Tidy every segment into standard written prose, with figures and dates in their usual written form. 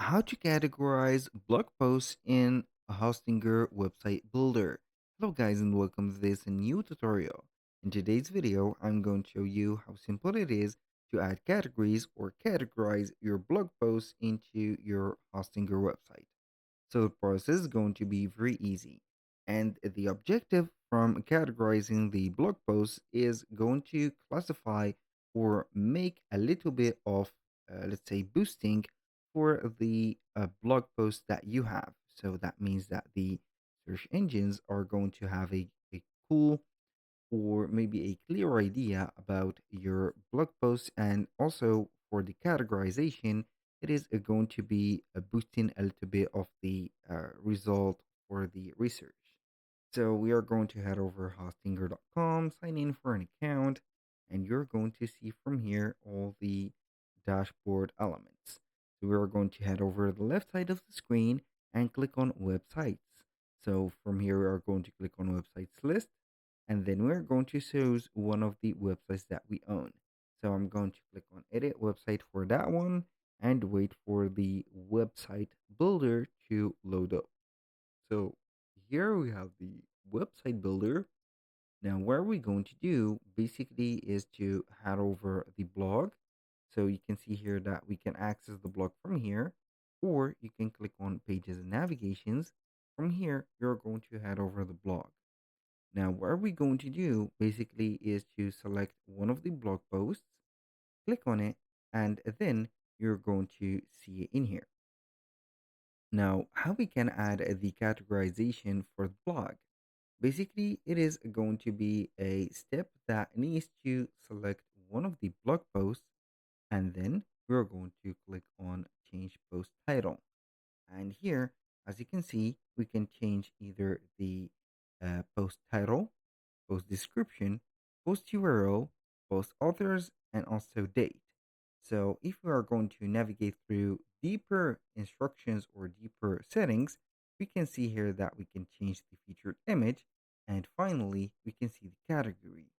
How to categorize blog posts in a Hostinger website builder. Hello guys and welcome to this new tutorial. In today's video, I'm going to show you how simple it is to add categories or categorize your blog posts into your Hostinger website. So the process is going to be very easy. And the objective from categorizing the blog posts is going to classify or make a little bit of, let's say, boosting for the blog post that you have. So that means that the search engines are going to have a cool or maybe a clear idea about your blog post, and also for the categorization it is going to be boosting a little bit of the result for the research. So we are going to head over hostinger.com, sign in for an account, and you're going to see from here all the dashboard elements. So we are going to head over the left side of the screen and click on websites. So from here we are going to click on websites list, and then we're going to choose one of the websites that we own. So I'm going to click on edit website for that one and wait for the website builder to load up. So here we have the website builder. Now what we're going to do basically is to head over the blog. So you can see here that we can access the blog from here, or you can click on pages and navigations. From here, you're going to head over the blog. Now, what we're going to do basically is to select one of the blog posts, click on it, and then you're going to see it in here. Now, how we can add the categorization for the blog? Basically, it is going to be a step that needs to select one of the blog posts, and then we're going to click on change post title. And here, as you can see, we can change either the post title, post description, post URL, post authors, and also date. So if we are going to navigate through deeper instructions or deeper settings, we can see here that we can change the featured image, and finally we can see the category.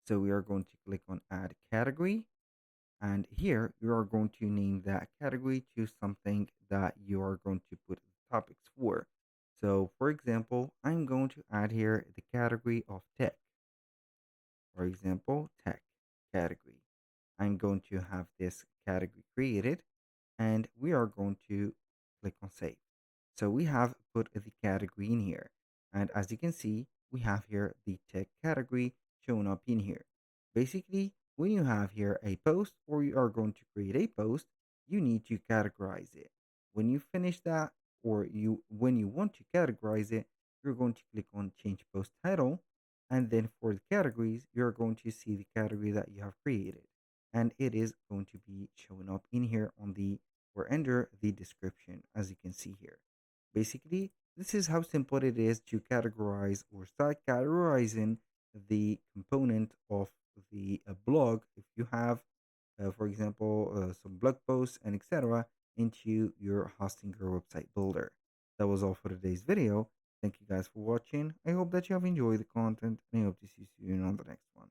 So we are going to click on add category, and here you are going to name that category to something that you are going to put topics for. So for example, I'm going to add here the category of tech. For example, tech category. I'm going to have this category created, and we are going to click on save. So we have put the category in here. And as you can see, we have here the tech category shown up in here. Basically, when you have here a post or you are going to create a post, you need to categorize it. When you finish that, or when you want to categorize it, you're going to click on change post title, and then for the categories, you're going to see the category that you have created, and it is going to be showing up in here on the or under the description, as you can see here. Basically, this is how simple it is to categorize or start categorizing the component of the blog. If you have, for example, some blog posts and etc., into your Hostinger website builder. That was all for today's video. Thank you guys for watching. I hope that you have enjoyed the content, and I hope to see you soon on the next one.